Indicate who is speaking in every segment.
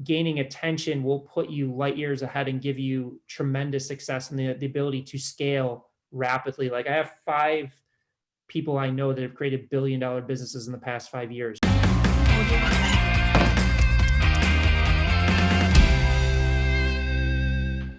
Speaker 1: gaining attention will put you light years ahead and give you tremendous success and the ability to scale rapidly. Like I have 5 people I know that have created billion-dollar businesses in the past 5 years.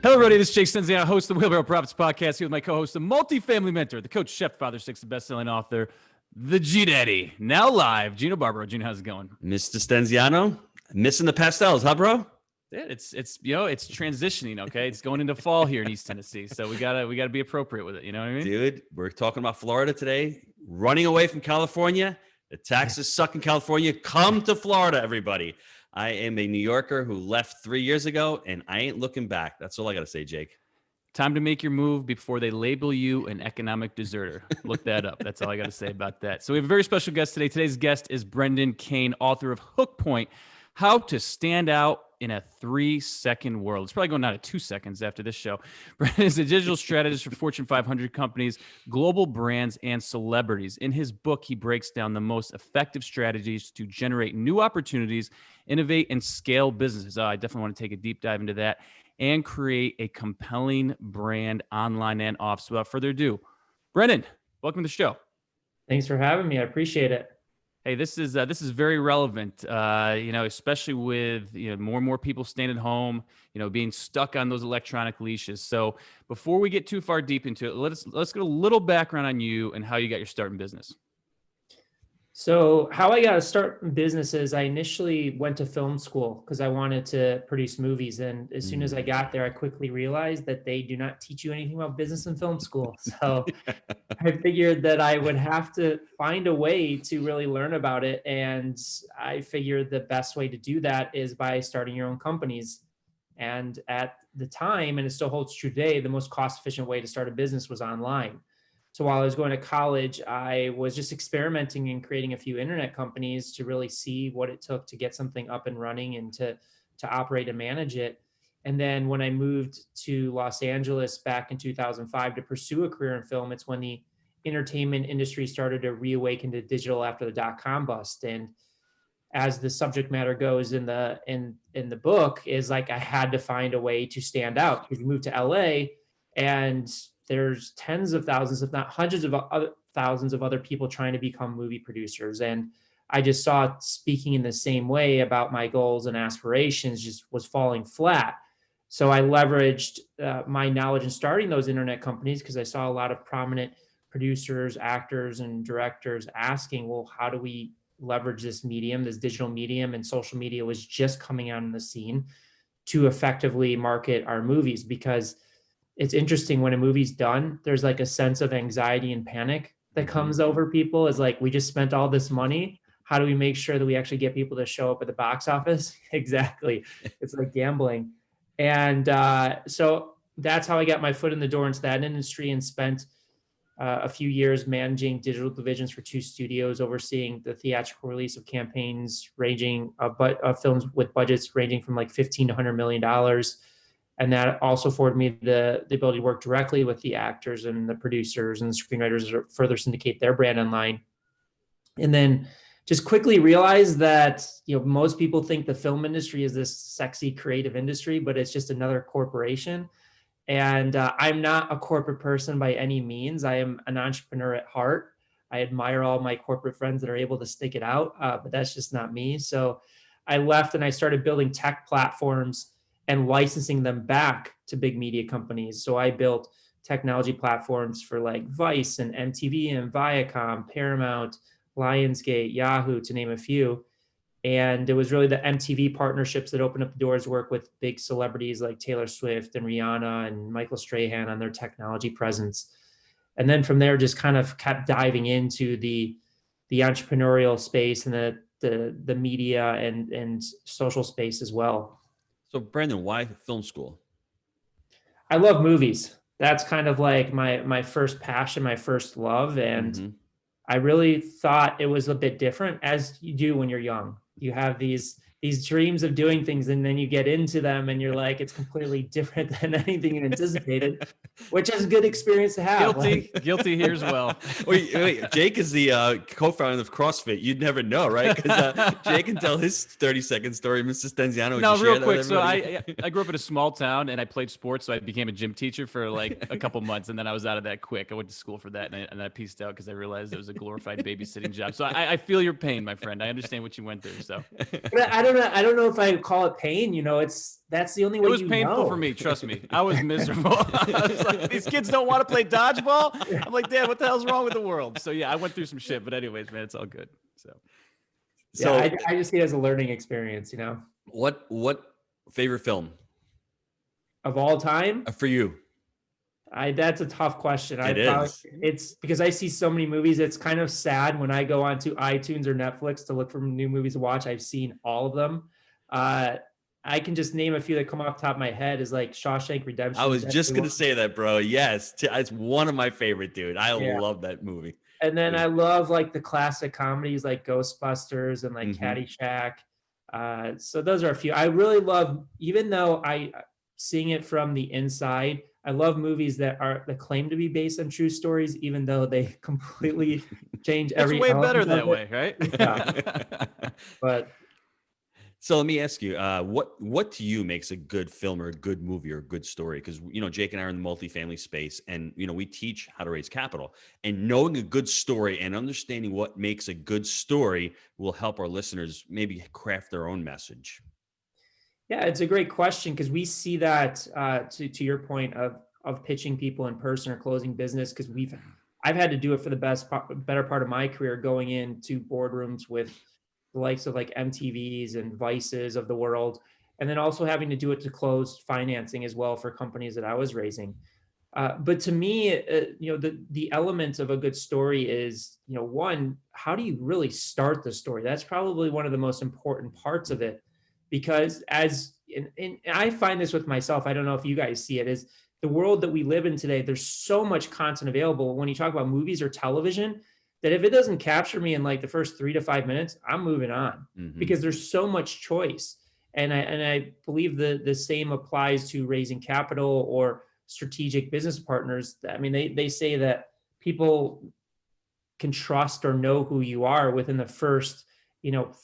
Speaker 2: Hello, everybody. This is Jake Stenziano, host of the Wheelbarrow Profits Podcast, here with my co-host, the multifamily mentor, the coach, chef, father, six, the best-selling author, the G-Daddy. Now live, Gino Barbaro. Gino, how's it going?
Speaker 3: Mr. Stenziano, missing the pastels, huh, bro?
Speaker 2: Yeah, it's transitioning. Okay, it's going into fall here in East Tennessee, so we gotta be appropriate with it. You know what I mean,
Speaker 3: dude? We're talking about Florida today. Running away from California, the taxes suck in California. Come to Florida, everybody. I am a New Yorker who left 3 years ago, and I ain't looking back. That's all I got to say, Jake.
Speaker 2: Time to make your move before they label you an economic deserter. Look that up. That's all I got to say about that. So we have a very special guest today. Today's guest is Brendan Kane, author of Hook Point, How to Stand Out in a 3-second World. It's probably going down to 2 seconds after this show. Brendan is a digital strategist for Fortune 500 companies, global brands, and celebrities. In his book, he breaks down the most effective strategies to generate new opportunities, innovate, and scale businesses. I definitely want to take a deep dive into that and create a compelling brand online and off. So without further ado, Brendan, welcome to the show.
Speaker 1: Thanks for having me. I appreciate it.
Speaker 2: Hey, this is very relevant, especially with more and more people staying at home, being stuck on those electronic leashes. So before we get too far deep into it, let's get a little background on you and how you got your start in business.
Speaker 1: So how I got to start in business is I initially went to film school because I wanted to produce movies. And as soon as I got there, I quickly realized that they do not teach you anything about business in film school. So I figured that I would have to find a way to really learn about it. And I figured the best way to do that is by starting your own companies. And at the time, and it still holds true today, the most cost-efficient way to start a business was online. So while I was going to college, I was just experimenting and creating a few internet companies to really see what it took to get something up and running and to operate and manage it. And then when I moved to Los Angeles back in 2005 to pursue a career in film, it's when the entertainment industry started to reawaken to digital after the dot-com bust. And as the subject matter goes in the book, is like I had to find a way to stand out because we moved to LA and there's tens of thousands, if not hundreds of thousands of other people trying to become movie producers. And I just saw speaking in the same way about my goals and aspirations just was falling flat. So I leveraged my knowledge in starting those internet companies because I saw a lot of prominent producers, actors, and directors asking, well, how do we leverage this medium, this digital medium? And social media was just coming out in the scene to effectively market our movies, because it's interesting when a movie's done, there's like a sense of anxiety and panic that comes over people. It's like, we just spent all this money. How do we make sure that we actually get people to show up at the box office? Exactly. It's like gambling. And so that's how I got my foot in the door into that industry and spent a few years managing digital divisions for 2 studios, overseeing the theatrical release of campaigns ranging of films with budgets ranging from like $15 to $100 million. And that also afforded me the ability to work directly with the actors and the producers and the screenwriters to further syndicate their brand online. And then just quickly realized that, most people think the film industry is this sexy creative industry, but it's just another corporation. And I'm not a corporate person by any means. I am an entrepreneur at heart. I admire all my corporate friends that are able to stick it out, but that's just not me. So I left and I started building tech platforms and licensing them back to big media companies. So I built technology platforms for like Vice and MTV and Viacom, Paramount, Lionsgate, Yahoo, to name a few. And it was really the MTV partnerships that opened up the doors to work with big celebrities like Taylor Swift and Rihanna and Michael Strahan on their technology presence. And then from there, just kind of kept diving into the entrepreneurial space and the media and social space as well.
Speaker 3: So Brandon, why film school?
Speaker 1: I love movies. That's kind of like my first passion, my first love. And I really thought it was a bit different, as you do when you're young. You have these these dreams of doing things, and then you get into them and you're like, it's completely different than anything you anticipated, which is a good experience to have.
Speaker 2: Guilty here as well.
Speaker 3: Wait, Jake is the co-founder of CrossFit. You'd never know, right? Because Jake can tell his 30-second story. Mr. Stenziano, would
Speaker 2: No,
Speaker 3: you share
Speaker 2: real
Speaker 3: that
Speaker 2: quick.
Speaker 3: with
Speaker 2: So
Speaker 3: everybody?
Speaker 2: I grew up in a small town and I played sports. So I became a gym teacher for like a couple months, and then I was out of that quick. I went to school for that, and I pieced out because I realized it was a glorified babysitting job. So I feel your pain, my friend. I understand what you went through. So
Speaker 1: But I don't know. I don't know if I call it pain. That's the only way
Speaker 2: it was
Speaker 1: you
Speaker 2: painful
Speaker 1: know.
Speaker 2: for me. Trust me, I was miserable. I was like, these kids don't want to play dodgeball. I'm like, Dad, what the hell's wrong with the world? So yeah, I went through some shit. But anyways, man, it's all good. So
Speaker 1: Yeah, I just see it as a learning experience,
Speaker 3: what favorite film
Speaker 1: of all time.
Speaker 3: for you?
Speaker 1: That's a tough question.
Speaker 3: Is.
Speaker 1: It's because I see so many movies. It's kind of sad when I go onto iTunes or Netflix to look for new movies to watch. I've seen all of them. I can just name a few that come off the top of my head is like Shawshank Redemption.
Speaker 3: I was just going to say that, bro. Yes. It's one of my favorite, dude. I love that movie.
Speaker 1: And then I love like the classic comedies like Ghostbusters and like Caddyshack. So those are a few. I really love, even though seeing it from the inside, I love movies that claim to be based on true stories, even though they completely change every.
Speaker 2: It's way better that way, right?
Speaker 1: Yeah. But
Speaker 3: so let me ask you, what to you makes a good film or a good movie or a good story? Because Jake and I are in the multifamily space, and we teach how to raise capital. And knowing a good story and understanding what makes a good story will help our listeners maybe craft their own message.
Speaker 1: Yeah, it's a great question because we see that to your point of pitching people in person or closing business, because I've had to do it for the better part of my career, going into boardrooms with the likes of like MTVs and Vices of the world, and then also having to do it to close financing as well for companies that I was raising. But to me, the element of a good story is, one, how do you really start the story? That's probably one of the most important parts of it, because and I find this with myself, I don't know if you guys see it, is the world that we live in today, there's so much content available when you talk about movies or television, that if it doesn't capture me in like the first 3 to 5 minutes, I'm moving on, because there's so much choice. And I believe the same applies to raising capital or strategic business partners. I mean, they say that people can trust or know who you are within the first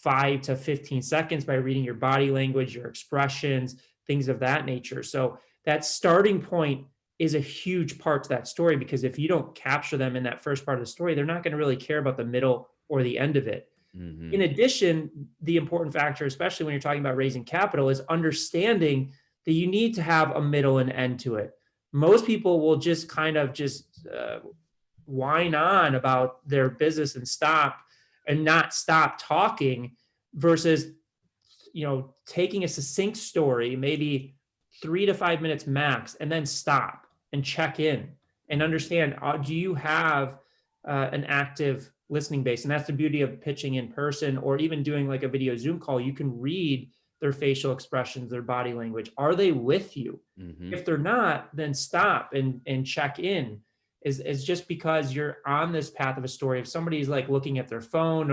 Speaker 1: 5 to 15 seconds by reading your body language, your expressions, things of that nature. So that starting point is a huge part to that story, because if you don't capture them in that first part of the story, they're not going to really care about the middle or the end of it. In addition, the important factor, especially when you're talking about raising capital, is understanding that you need to have a middle and end to it. Most people will just kind of whine on about their business and not stop talking, versus taking a succinct story, maybe 3 to 5 minutes max, and then stop and check in and understand, do you have an active listening base? And that's the beauty of pitching in person, or even doing like a video Zoom call. You can read their facial expressions, their body language. Are they with you? If they're not, then stop and check in. Is just because you're on this path of a story. If somebody's like looking at their phone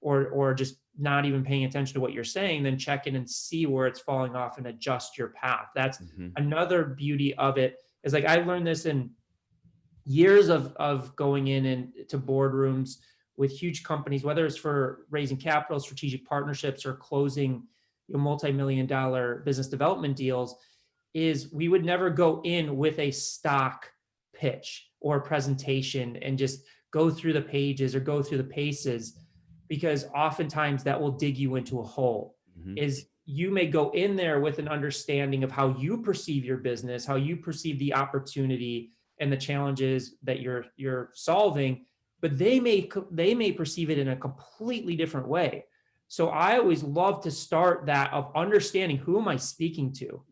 Speaker 1: or just not even paying attention to what you're saying, then check in and see where it's falling off and adjust your path. That's another beauty of it. Is like, I learned this in years of going into boardrooms with huge companies, whether it's for raising capital, strategic partnerships, or closing multi-million-dollar business development deals, is we would never go in with a stock pitch or presentation and just go through the pages or go through the paces, because oftentimes that will dig you into a hole. Is you may go in there with an understanding of how you perceive your business, how you perceive the opportunity and the challenges that you're solving, but they may perceive it in a completely different way. So I always love to start that of understanding, who am I speaking to?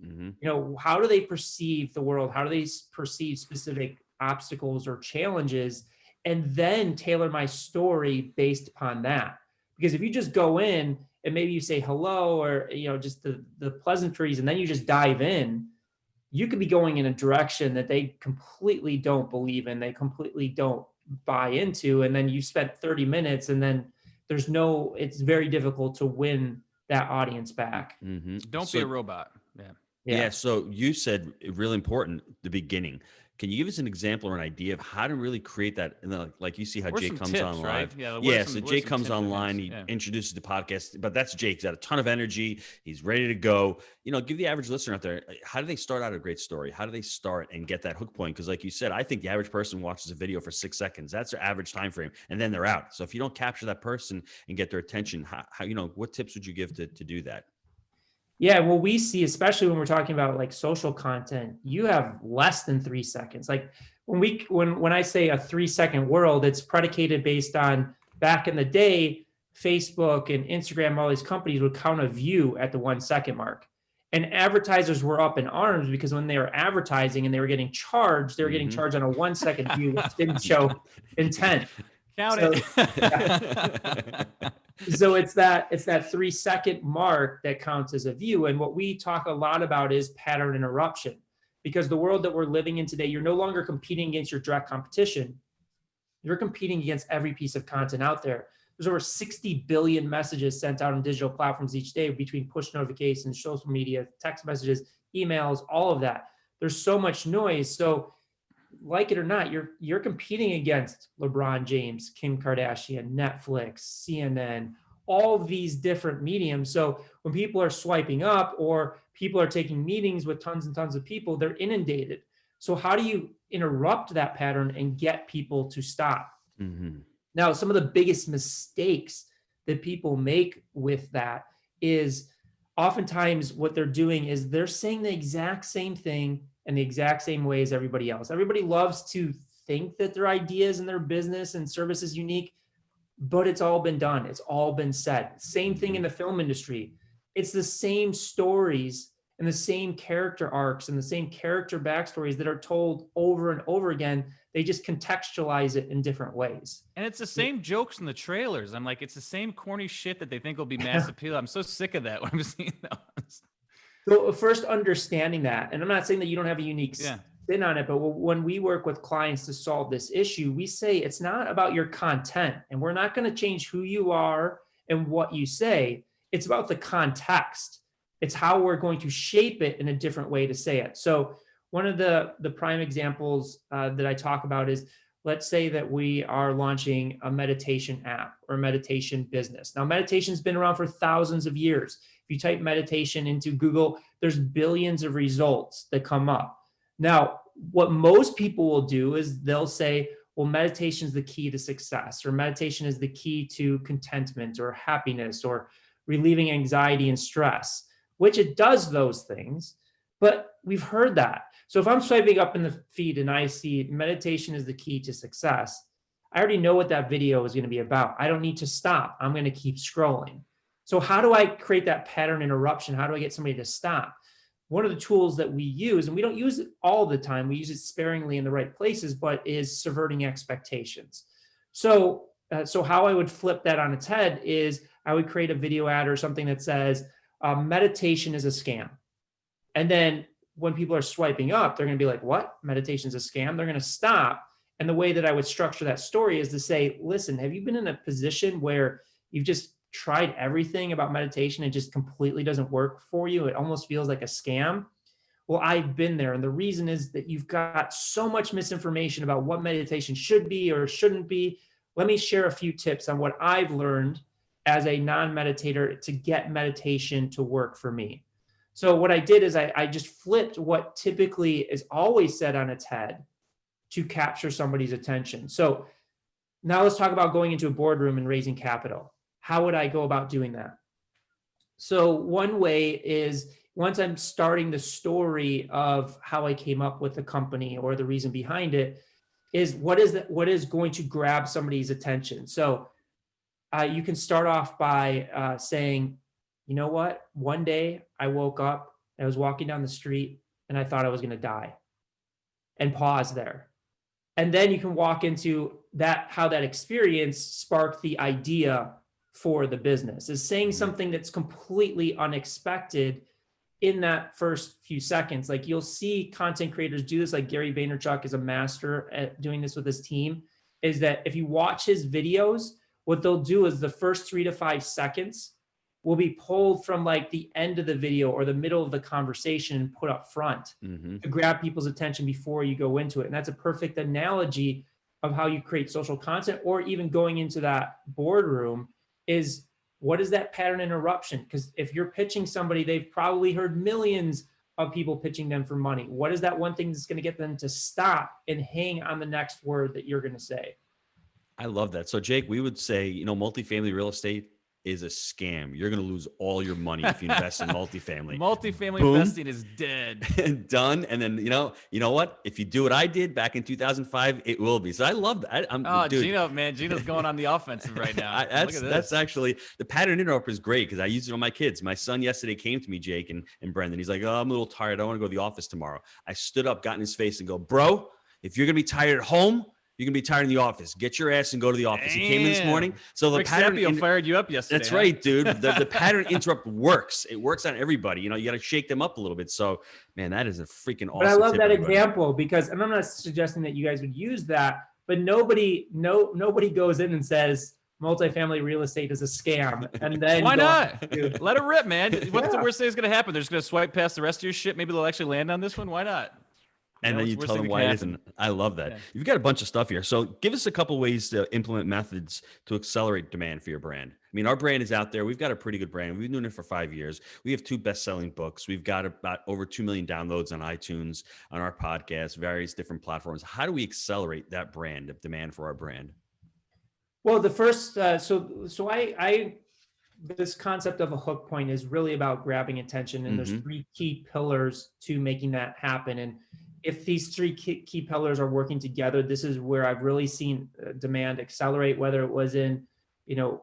Speaker 1: How do they perceive the world? How do they perceive specific obstacles or challenges? And then tailor my story based upon that. Because if you just go in and maybe you say hello, or just the pleasantries, and then you just dive in, you could be going in a direction that they completely don't believe in, they completely don't buy into, and then you spent 30 minutes, and then it's very difficult to win that audience back.
Speaker 2: Don't be a robot. Yeah.
Speaker 3: Yeah. So you said really important, the beginning. Can you give us an example or an idea of how to really create that? And then, like you see how
Speaker 2: What are
Speaker 3: Jake
Speaker 2: some
Speaker 3: comes
Speaker 2: tips,
Speaker 3: on
Speaker 2: right?
Speaker 3: live.
Speaker 2: Yeah, what
Speaker 3: Yeah.
Speaker 2: are
Speaker 3: So
Speaker 2: some- what are
Speaker 3: Jake
Speaker 2: some
Speaker 3: comes
Speaker 2: tips and
Speaker 3: online,
Speaker 2: hints?
Speaker 3: he
Speaker 2: Yeah.
Speaker 3: introduces the podcast, but that's Jake. He's got a ton of energy. He's ready to go. Give the average listener out there, how do they start out a great story? How do they start and get that hook point? Because like you said, I think the average person watches a video for 6 seconds. That's their average time frame. And then they're out. So if you don't capture that person and get their attention, how what tips would you give to do that?
Speaker 1: Yeah, well, we see, especially when we're talking about like social content, you have less than 3 seconds. Like when I say a 3 second world, it's predicated based on back in the day, Facebook and Instagram, all these companies would count a view at the 1 second mark. And advertisers were up in arms because when they were advertising and they were getting charged, they were getting charged on a 1 second view, which didn't show intent.
Speaker 2: Count
Speaker 1: So,
Speaker 2: it.
Speaker 1: so it's that 3 second mark that counts as a view. And what we talk a lot about is pattern interruption, because the world that we're living in today, you're no longer competing against your direct competition. You're competing against every piece of content out there. There's over 60 billion messages sent out on digital platforms each day between push notifications, social media, text messages, emails, all of that. There's so much noise. So like it or not, you're competing against LeBron James, Kim Kardashian, Netflix, CNN, all of these different mediums. So when people are swiping up or people are taking meetings with tons and tons of people, they're inundated. So how do you interrupt that pattern and get people to stop? Now, some of the biggest mistakes that people make with that is oftentimes what they're doing is they're saying the exact same thing in the exact same way as everybody else. Everybody loves to think that their ideas and their business and service is unique, but it's all been done. It's all been said. Same thing in the film industry. It's the same stories and the same character arcs and the same character backstories that are told over and over again. They just contextualize it in different ways.
Speaker 2: And it's the same jokes in the trailers. I'm like, it's the same corny shit that they think will be mass appeal. I'm so sick of that when I'm seeing those.
Speaker 1: So first understanding that, and I'm not saying that you don't have a unique spin on it, but when we work with clients to solve this issue, we say it's not about your content, and we're not going to change who you are and what you say. It's about the context. It's how we're going to shape it in a different way to say it. So one of the prime examples that I talk about is, let's say that we are launching a meditation app or a meditation business. Now, meditation's been around for thousands of years. If you type meditation into Google, there's billions of results that come up. Now, what most people will do is they'll say, well, meditation is the key to success, or meditation is the key to contentment or happiness or relieving anxiety and stress, which it does those things, but we've heard that. So if I'm swiping up in the feed and I see meditation is the key to success, I already know what that video is going to be about. I don't need to stop. I'm going to keep scrolling. So how do I create that pattern interruption? How do I get somebody to stop? One of the tools that we use, and we don't use it all the time, we use it sparingly in the right places, but is subverting expectations. So how I would flip that on its head is I would create a video ad or something that says, meditation is a scam. And then when people are swiping up, they're going to be like, what? Meditation's a scam? They're going to stop. And the way that I would structure that story is to say, listen, have you been in a position where you've just tried everything about meditation and just completely doesn't work for you? It almost feels like a scam. Well, I've been there. And the reason is that you've got so much misinformation about what meditation should be or shouldn't be. Let me share a few tips on what I've learned as a non-meditator to get meditation to work for me. So what I did is I just flipped what typically is always said on its head to capture somebody's attention. So now let's talk about going into a boardroom and raising capital. How would I go about doing that? So one way is, once I'm starting the story of how I came up with the company or the reason behind it, is what is going to grab somebody's attention. So you can start off by saying, you know what? One day I woke up, I was walking down the street and I thought I was going to die, and pause there. And then you can walk into that, how that experience sparked the idea for the business, is saying something that's completely unexpected in that first few seconds. Like you'll see content creators do this, like Gary Vaynerchuk is a master at doing this with his team, is that if you watch his videos, what they'll do is the first 3 to 5 seconds will be pulled from like the end of the video or the middle of the conversation and put up front to grab people's attention before you go into it. And that's a perfect analogy of how you create social content, or even going into that boardroom is, what is that pattern interruption? Because if you're pitching somebody, they've probably heard millions of people pitching them for money. What is that one thing that's going to get them to stop and hang on the next word that you're going to say?
Speaker 3: I love that. So Jake, we would say, multifamily real estate is a scam. You're going to lose all your money if you invest in multifamily.
Speaker 2: Multifamily
Speaker 3: Boom.
Speaker 2: investing is dead.
Speaker 3: Done. And then, you know what? If you do what I did back in 2005, it will be. So I love that. Dude.
Speaker 2: Gino, man, Gino's going on the offensive right now.
Speaker 3: That's actually, the pattern interrupter is great because I use it on my kids. My son yesterday came to me, Jake and Brendan. He's like, oh, I'm a little tired. I want to go to the office tomorrow. I stood up, got in his face and go, bro, if you're going to be tired at home, you're going to be tired in the office. Get your ass and go to the office.
Speaker 2: Damn.
Speaker 3: He came in this morning. So the
Speaker 2: Rick
Speaker 3: pattern
Speaker 2: Sapio fired you up yesterday.
Speaker 3: That's right, dude. The pattern interrupt works. It works on everybody. You got to shake them up a little bit. So, man, that is a freaking awesome.
Speaker 1: But I love
Speaker 3: tip,
Speaker 1: that
Speaker 3: everybody.
Speaker 1: example, because, and I'm not suggesting that you guys would use that, but nobody goes in and says multifamily real estate is a scam. And then
Speaker 2: why not? Let it rip, man. What's the worst thing that's going to happen? They're just going to swipe past the rest of your shit. Maybe they'll actually land on this one. Why not?
Speaker 3: And then you tell them why it isn't. I love that. Yeah. You've got a bunch of stuff here. So give us a couple ways to implement methods to accelerate demand for your brand. I mean, our brand is out there. We've got a pretty good brand. We've been doing it for 5 years. We have 2 best-selling books. We've got about over 2 million downloads on iTunes, on our podcast, various different platforms. How do we accelerate that brand of demand for our brand?
Speaker 1: Well, the first, this concept of a hook point is really about grabbing attention. And there's 3 key pillars to making that happen. And if these 3 key pillars are working together, this is where I've really seen demand accelerate, whether it was in,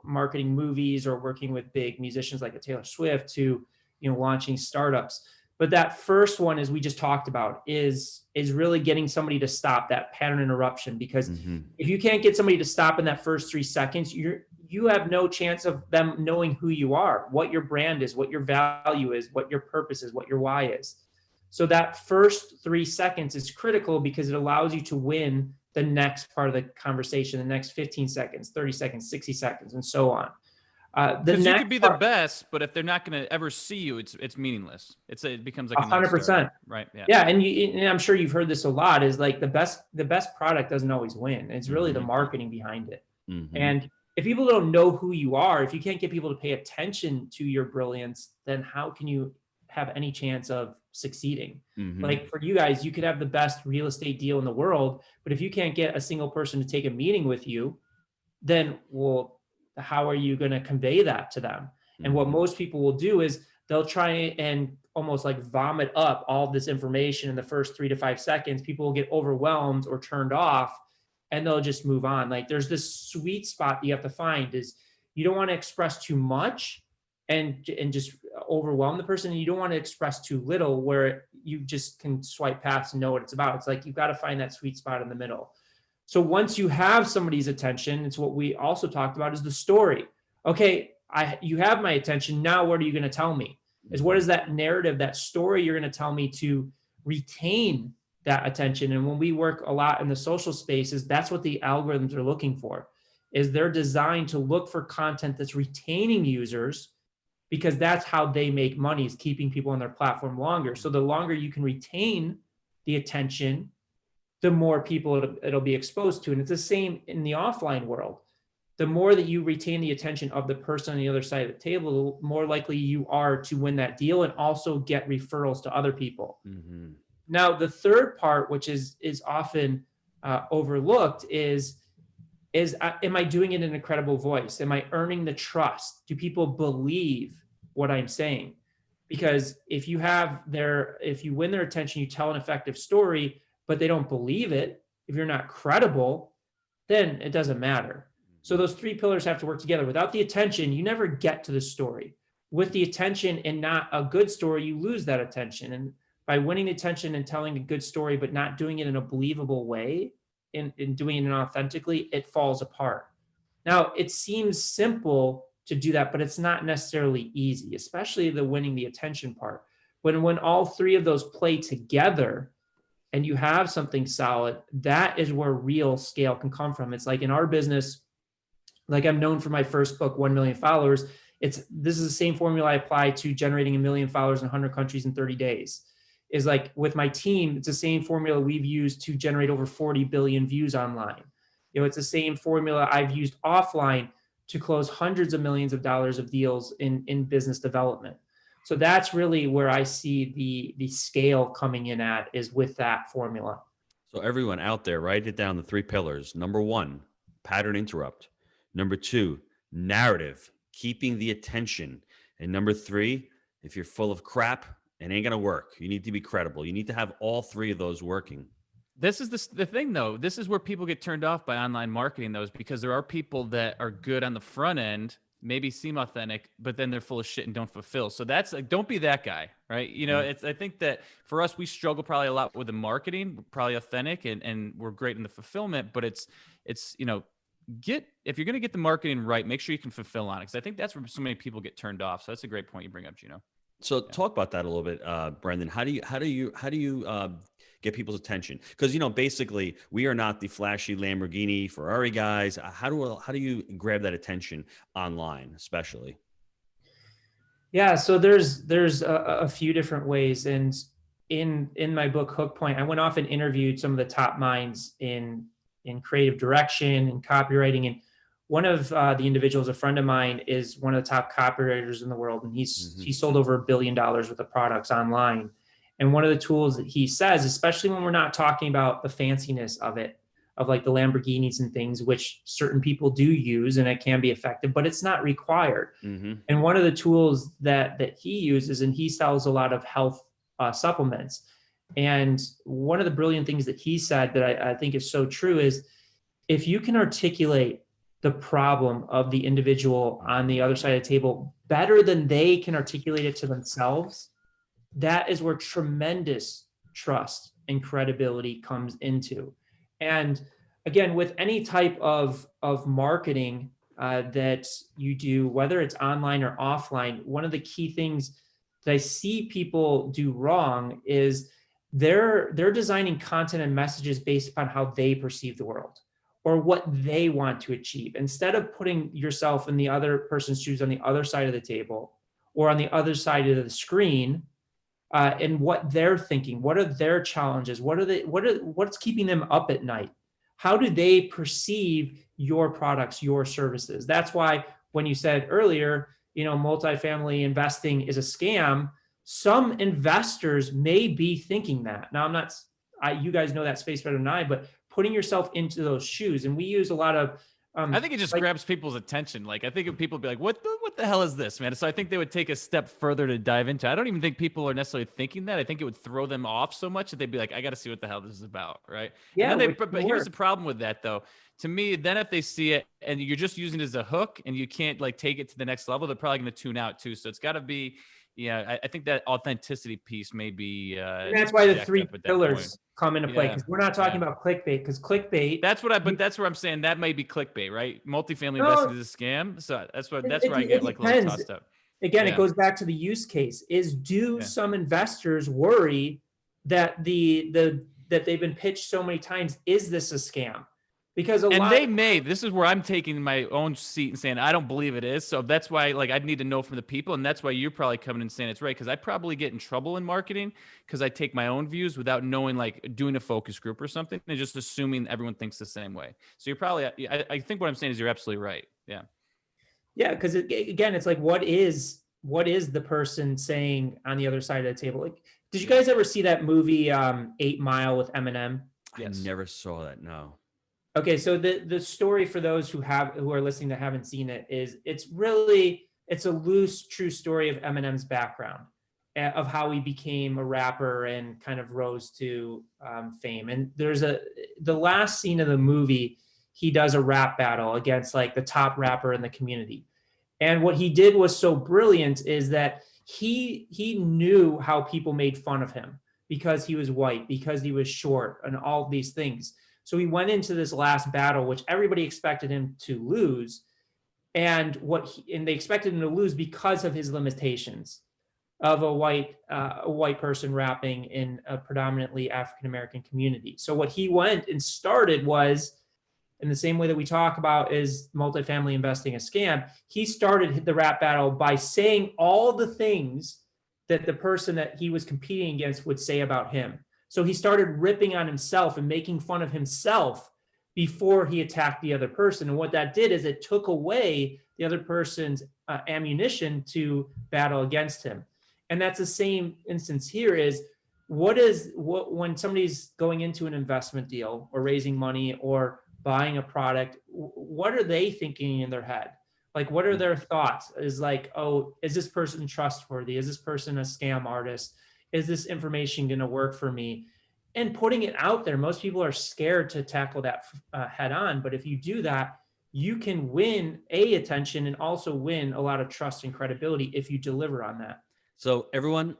Speaker 1: marketing movies or working with big musicians like a Taylor Swift to, launching startups. But that first one, as we just talked about, is really getting somebody to stop that pattern interruption. Because if you can't get somebody to stop in that first 3 seconds, you have no chance of them knowing who you are, what your brand is, what your value is, what your purpose is, what your why is. So that first 3 seconds is critical because it allows you to win the next part of the conversation, the next 15 seconds, 30 seconds, 60 seconds, and so on.
Speaker 2: Because you could be the best, but if they're not going to ever see you, it's meaningless. It becomes like
Speaker 1: 100%.
Speaker 2: Right. Yeah.
Speaker 1: Yeah. And I'm sure you've heard this a lot, is like the best product doesn't always win. It's really the marketing behind it. And if people don't know who you are, if you can't get people to pay attention to your brilliance, then how can you have any chance of succeeding? Like for you guys, you could have the best real estate deal in the world, but if you can't get a single person to take a meeting with you, then how are you going to convey that to them? And what most people will do is they'll try and almost like vomit up all this information in the first 3 to 5 seconds. People will get overwhelmed or turned off, and they'll just move on. Like there's this sweet spot that you have to find, is you don't want to express too much and just overwhelm the person. And you don't want to express too little where you just can swipe past and know what it's about. It's like, you've got to find that sweet spot in the middle. So once you have somebody's attention, it's what we also talked about, is the story. Okay, you have my attention. Now what are you going to tell me? What is that narrative, that story you're going to tell me to retain that attention? And when we work a lot in the social spaces, that's what the algorithms are looking for, is they're designed to look for content that's retaining users, because that's how they make money, is keeping people on their platform longer. So the longer you can retain the attention, the more people it'll be exposed to. And it's the same in the offline world. The more that you retain the attention of the person on the other side of the table, the more likely you are to win that deal and also get referrals to other people. Now, the third part, which is often overlooked, is am I doing it in a credible voice? Am I earning the trust? Do people believe what I'm saying? Because if you win their attention, you tell an effective story, but they don't believe it, if you're not credible, then it doesn't matter. So those 3 pillars have to work together. Without the attention, you never get to the story. With the attention and not a good story, you lose that attention. And by winning the attention and telling a good story, but not doing it in a believable way, and doing it authentically, it falls apart. Now, it seems simple to do that, but it's not necessarily easy, especially the winning the attention part. When all 3 of those play together, and you have something solid, that is where real scale can come from. It's like in our business, like I'm known for my first book, 1 Million Followers. this is the same formula I apply to generating 1 million followers in 100 countries in 30 days. Is like with my team, it's the same formula we've used to generate over 40 billion views online. It's the same formula I've used offline to close hundreds of millions of dollars of deals in business development. So that's really where I see the scale coming in at, is with that formula.
Speaker 3: So everyone out there, write it down, the 3 pillars. Number 1, pattern interrupt. Number 2, narrative, keeping the attention. And number 3, if you're full of crap, it ain't going to work. You need to be credible. You need to have all 3 of those working.
Speaker 2: This is the thing, though. This is where people get turned off by online marketing, though, is because there are people that are good on the front end, maybe seem authentic, but then they're full of shit and don't fulfill. So that's like, don't be that guy, right? I think that for us, we struggle probably a lot with the marketing. We're probably authentic and we're great in the fulfillment, but it's if you're going to get the marketing right, make sure you can fulfill on it. Because I think that's where so many people get turned off. So that's a great point you bring up, Gino.
Speaker 3: So talk about that a little bit, Brendan. How do you get people's attention? Because basically we are not the flashy Lamborghini, Ferrari guys. How do you grab that attention online, especially?
Speaker 1: Yeah, so there's a few different ways, and in my book Hook Point, I went off and interviewed some of the top minds in creative direction and copywriting, and one of the individuals, a friend of mine, is one of the top copywriters in the world, and he sold over $1 billion worth of products online. And one of the tools that he says, especially when we're not talking about the fanciness of it, of like the Lamborghinis and things, which certain people do use and it can be effective, but it's not required.
Speaker 3: Mm-hmm.
Speaker 1: And one of the tools that he uses, and he sells a lot of health supplements. And one of the brilliant things that he said that I think is so true is, if you can articulate the problem of the individual on the other side of the table better than they can articulate it to themselves, that is where tremendous trust and credibility comes into. And again, with any type of marketing that you do, whether it's online or offline, one of the key things that I see people do wrong is they're designing content and messages based upon how they perceive the world or what they want to achieve, instead of putting yourself in the other person's shoes on the other side of the table or on the other side of the screen, and what they're thinking. What are their challenges? What's keeping them up at night? How do they perceive your products, your services? That's why when you said earlier, multifamily investing is a scam, some investors may be thinking that. Now, you guys know that space better than I, but putting yourself into those shoes. And we use a lot of,
Speaker 2: I think it just grabs people's attention. Like, I think if people be like, what the hell is this, man? So I think they would take a step further to dive into. I don't even think people are necessarily thinking that. I think it would throw them off so much that they'd be like, I got to see what the hell this is about. Right.
Speaker 1: Yeah.
Speaker 2: But here's the problem with that, though. To me, then if they see it and you're just using it as a hook and you can't like take it to the next level, they're probably going to tune out too. So it's got to be, I think that authenticity piece may be.
Speaker 1: And that's why the 3 pillars come into play, because we're not talking about clickbait, because clickbait.
Speaker 2: But that's where I'm saying that may be clickbait, right? Multifamily investing is a scam. So that's where I get like a little tossed up.
Speaker 1: Again, it goes back to the use case. Some investors worry that that they've been pitched so many times, is this a scam? Because this is where I'm taking my own seat and saying, I don't believe it is. So that's why, like, I'd need to know from the people. And that's why you're probably coming and saying it's right. Cause I probably get in trouble in marketing because I take my own views without knowing, like doing a focus group or something and just assuming everyone thinks the same way. So you're probably, I think what I'm saying is you're absolutely right. Yeah. Yeah. Cause again, it's like, what is the person saying on the other side of the table? Like, did you guys ever see that movie, 8 Mile with Eminem?
Speaker 3: Yes. I never saw that. No.
Speaker 1: Okay, so the story for those who are listening that haven't seen it is it's a loose, true story of Eminem's background, of how he became a rapper and kind of rose to fame. And there's the last scene of the movie, he does a rap battle against like the top rapper in the community. And what he did was so brilliant is that he knew how people made fun of him because he was white, because he was short, and all these things. So he went into this last battle, which everybody expected him to lose, and they expected him to lose because of his limitations of a white person rapping in a predominantly African American community. So what he went and started was, in the same way that we talk about is multifamily investing a scam. He started the rap battle by saying all the things that the person that he was competing against would say about him. So he started ripping on himself and making fun of himself before he attacked the other person. And what that did is it took away the other person's ammunition to battle against him. And that's the same instance here is when somebody's going into an investment deal or raising money or buying a product, what are they thinking in their head? Like, what are their thoughts? Is like, oh, is this person trustworthy? Is this person a scam artist? Is this information going to work for me? And putting it out there, most people are scared to tackle that head on. But if you do that, you can win attention and also win a lot of trust and credibility if you deliver on that.
Speaker 3: So everyone,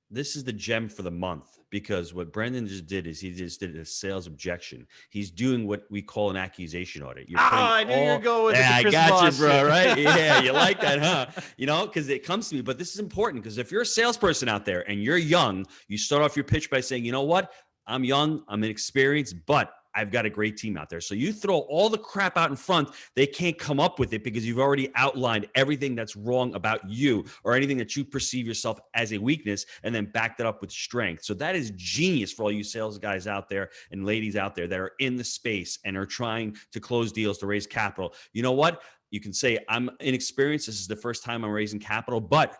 Speaker 3: this is the gem for the month, because what Brendan just did is he just did a sales objection. He's doing what we call an accusation audit.
Speaker 2: I knew you were going with
Speaker 3: I
Speaker 2: Chris
Speaker 3: got
Speaker 2: Voss
Speaker 3: you, bro.
Speaker 2: shit.
Speaker 3: Right? Yeah, you like that, huh? You know, because it comes to me. But this is important, because if you're a salesperson out there and you're young, you start off your pitch by saying, you know what? I'm young, I'm inexperienced, but I've got a great team out there. So you throw all the crap out in front, they can't come up with it because you've already outlined everything that's wrong about you or anything that you perceive yourself as a weakness, and then back that up with strength. So that is genius for all you sales guys out there and ladies out there that are in the space and are trying to close deals to raise capital. You know what? You can say, I'm inexperienced. This is the first time I'm raising capital, but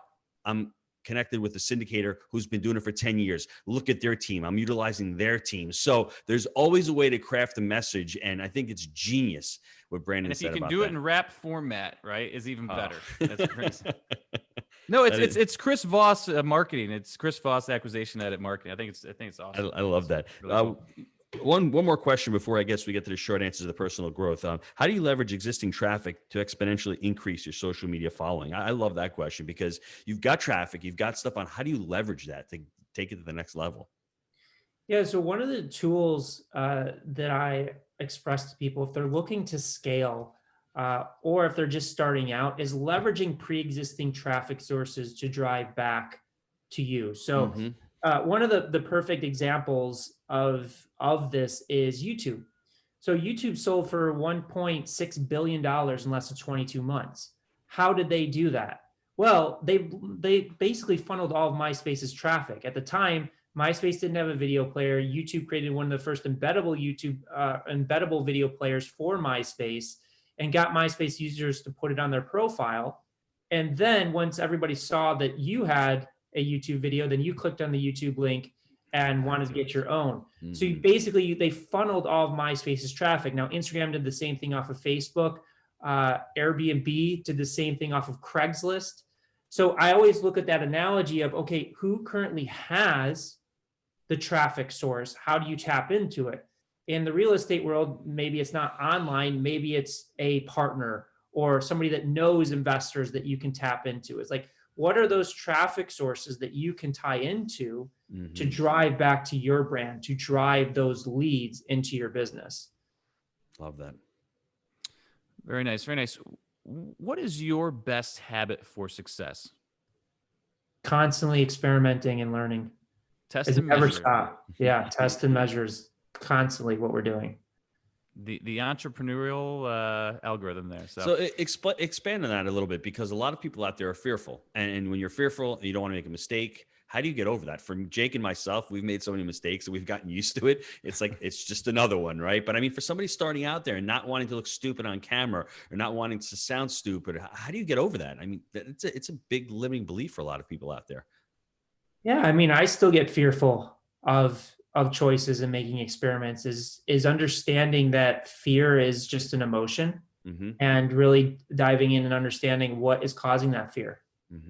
Speaker 3: I'm connected with a syndicator who's been doing it for 10 years. Look at their team. I'm utilizing their team. So there's always a way to craft a message. And I think it's genius what Brandon said about that.
Speaker 2: And if you can do it in rap format, right, is even better. That's crazy. No, it's Chris Voss marketing. It's Chris Voss acquisition edit marketing. I think it's awesome.
Speaker 3: I love that.
Speaker 2: Really cool.
Speaker 3: One more question before I guess we get to the short answers of the personal growth. How do you leverage existing traffic to exponentially increase your social media following? I love that question, because you've got traffic, you've got stuff on. How do you leverage that to take it to the next level?
Speaker 1: Yeah, so one of the tools that I express to people if they're looking to scale or if they're just starting out is leveraging pre-existing traffic sources to drive back to you. So one of the perfect examples of this is YouTube. So YouTube sold for $1.6 billion in less than 22 months. How did they do that? Well, they basically funneled all of MySpace's traffic. At the time, MySpace didn't have a video player. YouTube created one of the first embeddable video players for MySpace and got MySpace users to put it on their profile. And then once everybody saw that you had a YouTube video, then you clicked on the YouTube link and wanted to get your own. So they funneled all of MySpace's traffic. Now, Instagram did the same thing off of Facebook. Airbnb did the same thing off of Craigslist. So I always look at that analogy of, okay, who currently has the traffic source? How do you tap into it? In the real estate world, maybe it's not online, maybe it's a partner or somebody that knows investors that you can tap into. It's like, what are those traffic sources that you can tie into to drive back to your brand, to drive those leads into your business?
Speaker 3: Love that.
Speaker 2: Very nice. Very nice. What is your best habit for success?
Speaker 1: Constantly experimenting and learning.
Speaker 2: Test
Speaker 1: It's
Speaker 2: and
Speaker 1: never
Speaker 2: measure.
Speaker 1: stop. Yeah, test and measures constantly what we're doing.
Speaker 2: The entrepreneurial algorithm there.
Speaker 3: So expand on that a little bit, because a lot of people out there are fearful. And when you're fearful and you don't want to make a mistake, how do you get over that? For Jake and myself, we've made so many mistakes and we've gotten used to it. It's like, it's just another one, right? But I mean, for somebody starting out there and not wanting to look stupid on camera or not wanting to sound stupid, how do you get over that? I mean, it's a big limiting belief for a lot of people out there.
Speaker 1: Yeah, I mean, I still get fearful of choices and making experiments. Is understanding that fear is just an emotion and really diving in and understanding what is causing that fear.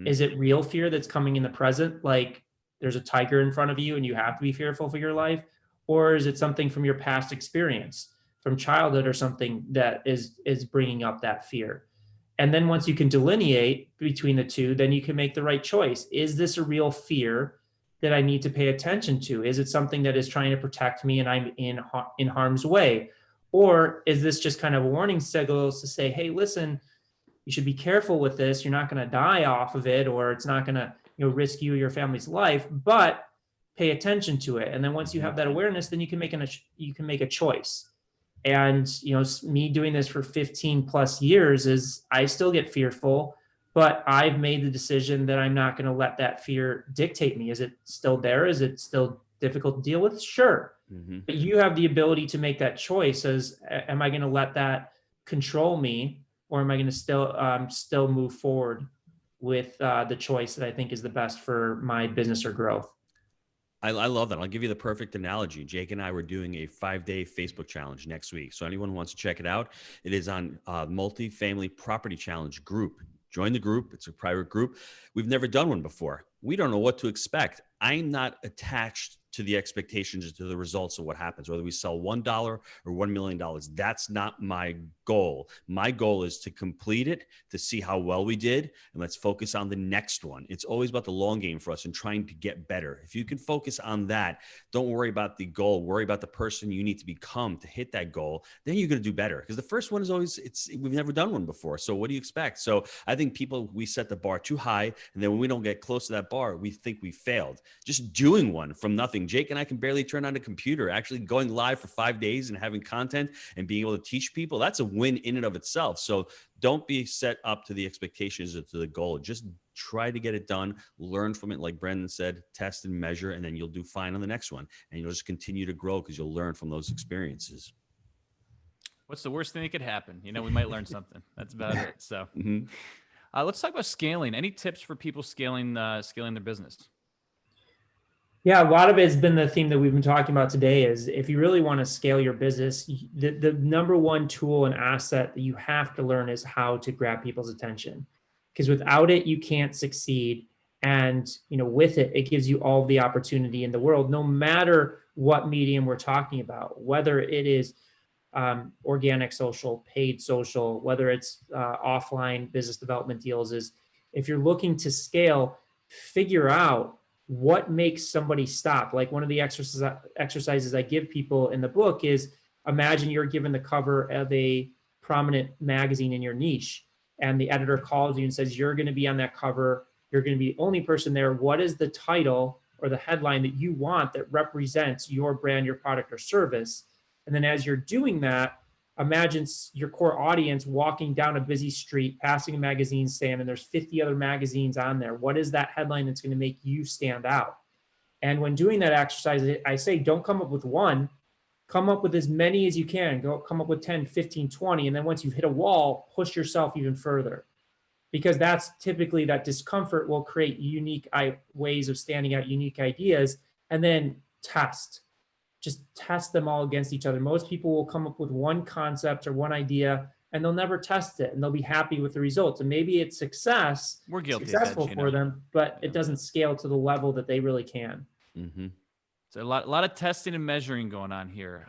Speaker 1: Is it real fear that's coming in the present? Like there's a tiger in front of you and you have to be fearful for your life? Or is it something from your past experience, from childhood or something that is bringing up that fear? And then once you can delineate between the two, then you can make the right choice. Is this a real fear that I need to pay attention to? Is it something that is trying to protect me and I'm in harm's way? Or is this just kind of a warning signals to say, hey, listen, you should be careful with this. You're not going to die off of it, or it's not going to risk you or your family's life, but pay attention to it. And then once you have that awareness, then you can make a choice. And, me doing this for 15 plus years is I still get fearful, but I've made the decision that I'm not going to let that fear dictate me. Is it still there? Is it still difficult to deal with? Sure.
Speaker 3: Hmm.
Speaker 1: But you have the ability to make that choice as, am I going to let that control me, or am I going to still move forward with the choice that I think is the best for my business or growth?
Speaker 3: I love that. I'll give you the perfect analogy. Jake and I were doing a 5-day Facebook challenge next week. So anyone who wants to check it out, it is on Multifamily Property Challenge group. Join the group. It's a private group. We've never done one before. We don't know what to expect. I'm not attached to the expectations, to the results of what happens, whether we sell $1 or $1 million. That's not my goal. My goal is to complete it, to see how well we did, and let's focus on the next one. It's always about the long game for us and trying to get better. If you can focus on that, don't worry about the goal, worry about the person you need to become to hit that goal, then you're going to do better. Because the first one is always, we've never done one before. So what do you expect? So I think we set the bar too high, and then when we don't get close to that bar, we think we failed. Just doing one from nothing. Jake and I can barely turn on a computer. Actually going live for 5 days and having content and being able to teach people, that's a win in and of itself. So don't be set up to the expectations or to the goal. Just try to get it done, learn from it. Like Brendan said, test and measure, and then you'll do fine on the next one. And you'll just continue to grow because you'll learn from those experiences.
Speaker 2: What's the worst thing that could happen? We might learn something. That's about it. So let's talk about scaling. Any tips for people scaling their business?
Speaker 1: Yeah, a lot of it has been the theme that we've been talking about today is if you really want to scale your business, the number one tool and asset that you have to learn is how to grab people's attention. Because without it, you can't succeed. And with it, it gives you all the opportunity in the world, no matter what medium we're talking about, whether it is organic social, paid social, whether it's offline business development deals. Is if you're looking to scale, figure out what makes somebody stop. Like one of the exercises I give people in the book is imagine you're given the cover of a prominent magazine in your niche, and the editor calls you and says, you're going to be on that cover. You're going to be the only person there. What is the title or the headline that you want that represents your brand, your product, or service? And then as you're doing that, imagine your core audience walking down a busy street, passing a magazine stand, and there's 50 other magazines on there. What is that headline that's going to make you stand out? And when doing that exercise, I say, don't come up with one, come up with as many as you can. Come up with 10, 15, 20. And then once you've hit a wall, push yourself even further. Because that's typically that discomfort will create unique ways of standing out, unique ideas, and then just test them all against each other. Most people will come up with one concept or one idea and they'll never test it and they'll be happy with the results. And maybe it's
Speaker 2: We're guilty
Speaker 1: successful
Speaker 2: of that,
Speaker 1: for them, but it doesn't scale to the level that they really can.
Speaker 3: Mm-hmm.
Speaker 2: So a lot of testing and measuring going on here.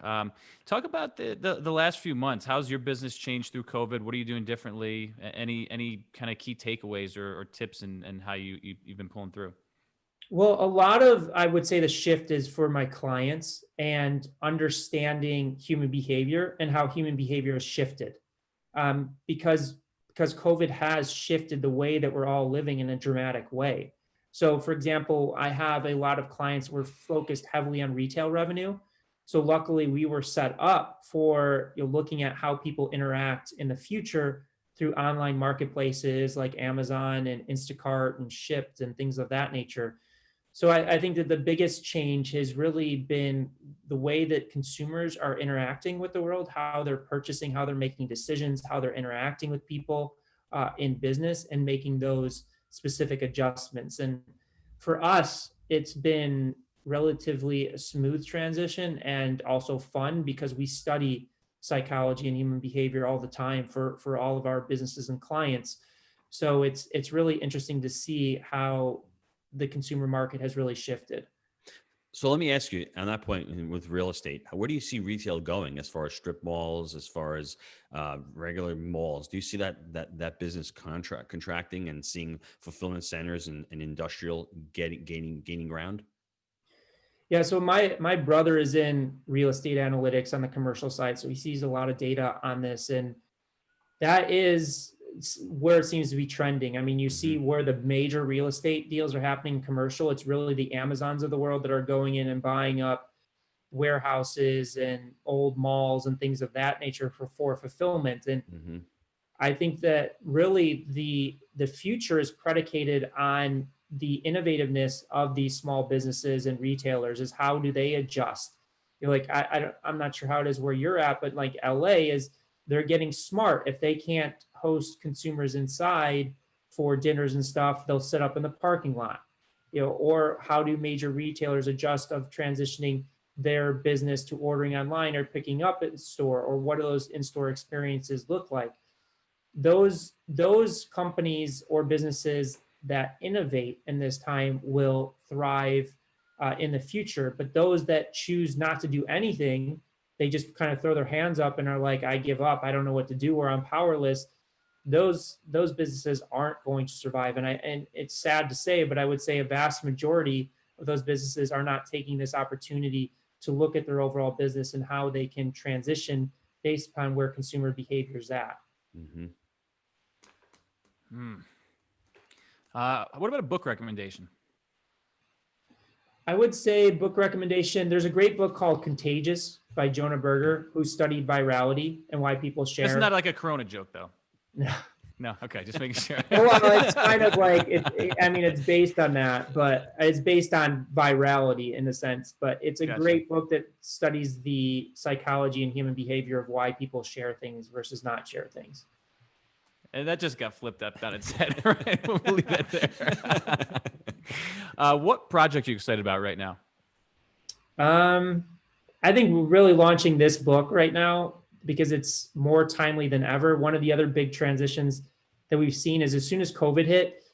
Speaker 2: Talk about the last few months. How's your business changed through COVID? What are you doing differently? Any kind of key takeaways or tips and how you've been pulling through?
Speaker 1: Well, a lot of, I would say the shift is for my clients and understanding human behavior and how human behavior has shifted. Because COVID has shifted the way that we're all living in a dramatic way. So for example, I have a lot of clients who are focused heavily on retail revenue. So luckily we were set up for looking at how people interact in the future through online marketplaces like Amazon and Instacart and Shipt and things of that nature. So I think that the biggest change has really been the way that consumers are interacting with the world, how they're purchasing, how they're making decisions, how they're interacting with people in business and making those specific adjustments. And for us, it's been relatively a smooth transition and also fun because we study psychology and human behavior all the time for all of our businesses and clients. So it's really interesting to see how the consumer market has really shifted.
Speaker 3: So let me ask you on that point with real estate, where do you see retail going as far as strip malls, as far as regular malls? Do you see that business contracting and seeing fulfillment centers and industrial gaining ground?
Speaker 1: Yeah, so my brother is in real estate analytics on the commercial side, so he sees a lot of data on this, and that is where it seems to be trending. I mean, you see where the major real estate deals are happening in commercial. It's really the Amazons of the world that are going in and buying up warehouses and old malls and things of that nature for fulfillment. And
Speaker 3: Mhm.
Speaker 1: I think that really the future is predicated on the innovativeness of these small businesses and retailers. Is how do they adjust? Like I'm not sure how it is where you're at, but like LA is, they're getting smart. If they can't host consumers inside for dinners and stuff, they'll set up in the parking lot. Or how do major retailers adjust of transitioning their business to ordering online or picking up at store, or what do those in-store experiences look like? Those companies or businesses that innovate in this time will thrive in the future. But those that choose not to do anything, they just kind of throw their hands up and are like, I give up, I don't know what to do, or I'm powerless. Those businesses aren't going to survive. And it's sad to say, but I would say a vast majority of those businesses are not taking this opportunity to look at their overall business and how they can transition based upon where consumer behavior is at.
Speaker 3: Mhm.
Speaker 2: What about a book recommendation?
Speaker 1: I would say book recommendation. There's a great book called Contagious by Jonah Berger, who studied virality and why people share.
Speaker 2: It's not like a Corona joke, though.
Speaker 1: No.
Speaker 2: No, okay, just making sure.
Speaker 1: Well, it's kind of like it's based on that, but it's based on virality in a sense. But it's a
Speaker 2: Gotcha.
Speaker 1: great book that studies the psychology and human behavior of why people share things versus not share things.
Speaker 2: And that just got flipped up on its head, right? We'll leave that there. What project are you excited about right now?
Speaker 1: I think we're really launching this book right now because it's more timely than ever. One of the other big transitions that we've seen is as soon as COVID hit,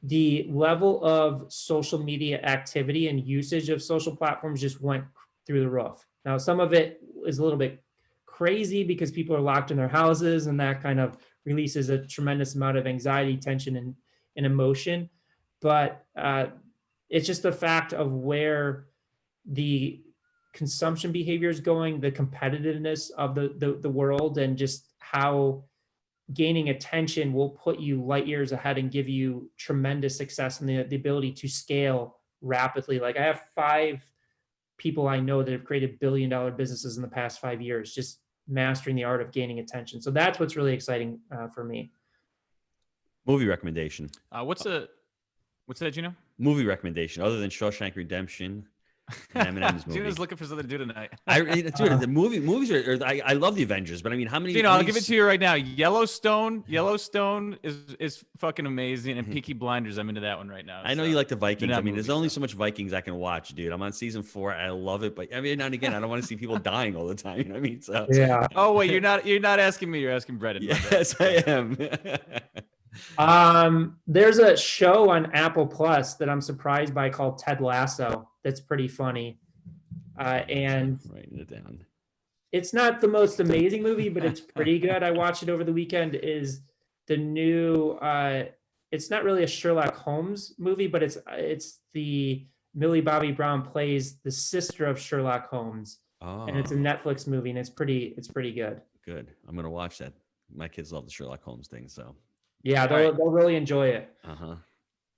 Speaker 1: the level of social media activity and usage of social platforms just went through the roof. Now, some of it is a little bit crazy because people are locked in their houses, and that kind of releases a tremendous amount of anxiety, tension, and emotion. But it's just the fact of where the consumption behavior is going, the competitiveness of the world, and just how gaining attention will put you light years ahead and give you tremendous success and the ability to scale rapidly. Like I have 5 people I know that have created billion-dollar businesses in the past 5 years, just mastering the art of gaining attention. So that's what's really exciting for me.
Speaker 3: Movie recommendation.
Speaker 2: What's that, Gino?
Speaker 3: Movie recommendation other than Shawshank Redemption. Eminem's movie.
Speaker 2: Gino's looking for something to do tonight.
Speaker 3: Dude, the movies are. I love the Avengers, but I mean, how many?
Speaker 2: Gino, I'll give it to you right now. Yellowstone is fucking amazing, and Peaky Blinders, I'm into that one right now.
Speaker 3: I know you like the Vikings. I mean,
Speaker 2: movies,
Speaker 3: there's only so much Vikings I can watch, dude. I'm on season 4. I love it, but every now and again, I don't want to see people dying all the time. You know what I mean? So
Speaker 1: Yeah.
Speaker 2: Oh wait, you're not asking me. You're asking Brendan.
Speaker 3: Yes, I am.
Speaker 1: There's a show on Apple Plus that I'm surprised by called Ted Lasso. That's pretty funny. And
Speaker 3: writing it down.
Speaker 1: It's not the most amazing movie, but it's pretty good. I watched it over the weekend. Is the new it's not really a Sherlock Holmes movie, but it's the Millie Bobby Brown plays the sister of Sherlock Holmes.
Speaker 3: Oh,
Speaker 1: And it's a Netflix movie, and it's pretty good.
Speaker 3: good. I'm gonna watch that. My kids love the Sherlock Holmes thing, so
Speaker 1: Yeah, they'll really enjoy it.
Speaker 2: All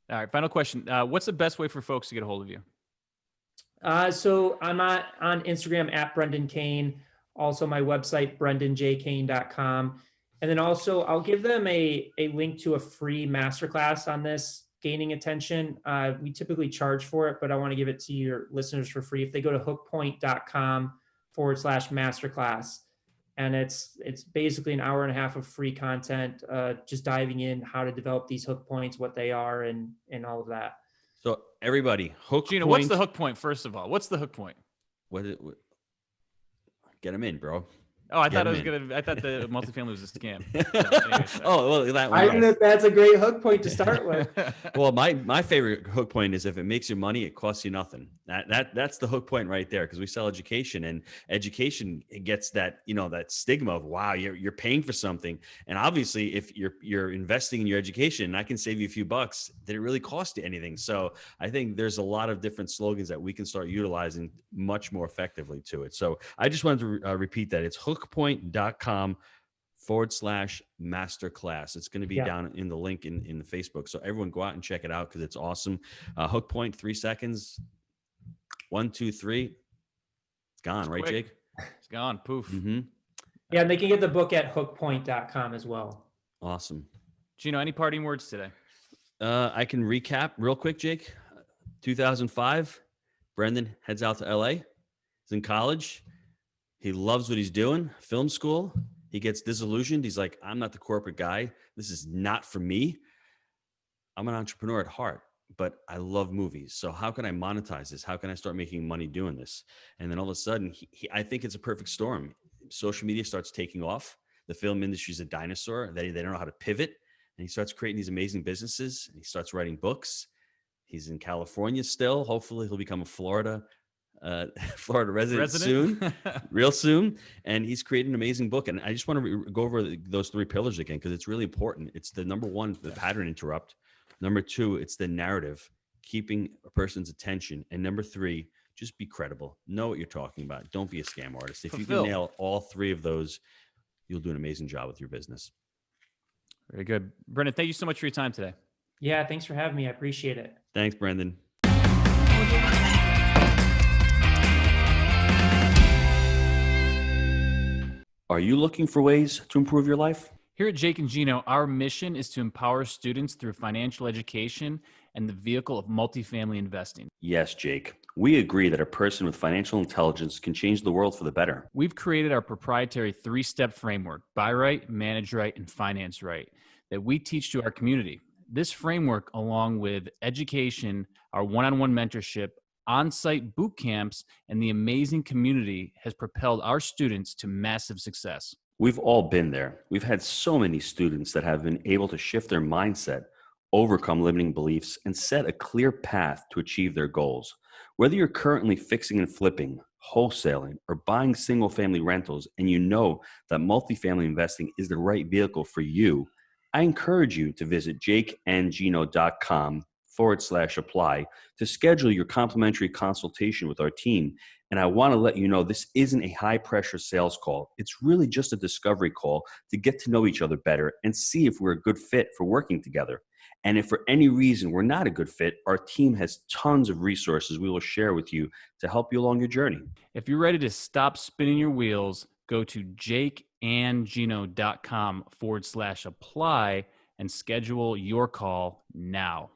Speaker 2: right, final question. What's the best way for folks to get a hold of you?
Speaker 1: So I'm on Instagram at Brendan Kane. Also my website, brendanjkane.com. And then also I'll give them a link to a free masterclass on this, gaining attention. We typically charge for it, but I want to give it to your listeners for free. If they go to hookpoint.com/masterclass, and it's basically an hour and a half of free content, just diving in how to develop these hook points, what they are, and all of that.
Speaker 3: So everybody, hook
Speaker 2: Gino,
Speaker 3: point.
Speaker 2: what's the hook point? First of all, what's the hook point?
Speaker 3: What get them in, bro.
Speaker 2: Oh, I
Speaker 3: Get
Speaker 2: thought
Speaker 3: 'em
Speaker 2: I was
Speaker 3: in.
Speaker 2: I thought the multifamily was a scam. So, anyways,
Speaker 3: Oh, well, that one.
Speaker 1: I
Speaker 3: yes.
Speaker 1: think that that's a great hook point to start with.
Speaker 3: Well, my favorite hook point is if it makes you money, it costs you nothing. That's the hook point right there, because we sell education, and education gets that, that stigma of, wow, you're paying for something. And obviously if you're investing in your education and I can save you a few bucks, did it really cost you anything? So I think there's a lot of different slogans that we can start utilizing much more effectively to it. So I just wanted to repeat that. It's hookpoint.com/masterclass. It's going to be down in the link in the Facebook. So everyone go out and check it out, because it's awesome. Hook point, 3 seconds. 1, 2, 3. It's gone, right,
Speaker 2: quick.
Speaker 3: Jake?
Speaker 2: It's gone. Poof.
Speaker 3: Mm-hmm.
Speaker 1: Yeah, and they can get the book at hookpoint.com as well.
Speaker 3: Awesome.
Speaker 2: Gino, any parting words today?
Speaker 3: I can recap real quick, Jake. 2005, Brendan heads out to LA. He's in college. He loves what he's doing, film school. He gets disillusioned. He's like, I'm not the corporate guy. This is not for me. I'm an entrepreneur at heart, but I love movies. So how can I monetize this? How can I start making money doing this? And then all of a sudden, I think it's a perfect storm. Social media starts taking off. The film industry is a dinosaur. They don't know how to pivot. And he starts creating these amazing businesses. And he starts writing books. He's in California still. Hopefully he'll become a Florida resident soon, real soon. And he's created an amazing book. And I just want to go over those three pillars again, because it's really important. It's the number one, the pattern interrupt. Number two, it's the narrative, keeping a person's attention. And number three, just be credible. Know what you're talking about. Don't be a scam artist. If you can nail all three of those, you'll do an amazing job with your business.
Speaker 2: Very good. Brendan, thank you so much for your time today.
Speaker 1: Yeah, thanks for having me. I appreciate it.
Speaker 3: Thanks, Brendan. Are you looking for ways to improve your life?
Speaker 2: Here at Jake and Gino, our mission is to empower students through financial education and the vehicle of multifamily investing.
Speaker 3: Yes, Jake. We agree that a person with financial intelligence can change the world for the better.
Speaker 2: We've created our proprietary 3-step framework, buy right, manage right, and finance right, that we teach to our community. This framework, along with education, our one-on-one mentorship, on-site boot camps, and the amazing community, has propelled our students to massive success.
Speaker 3: We've all been there. We've had so many students that have been able to shift their mindset, overcome limiting beliefs, and set a clear path to achieve their goals. Whether you're currently fixing and flipping, wholesaling, or buying single-family rentals, and you know that multifamily investing is the right vehicle for you, I encourage you to visit jakeandgino.com/apply to schedule your complimentary consultation with our team. And I want to let you know this isn't a high-pressure sales call. It's really just a discovery call to get to know each other better and see if we're a good fit for working together. And if for any reason we're not a good fit, our team has tons of resources we will share with you to help you along your journey.
Speaker 2: If you're ready to stop spinning your wheels, go to jakeandgino.com/apply and schedule your call now.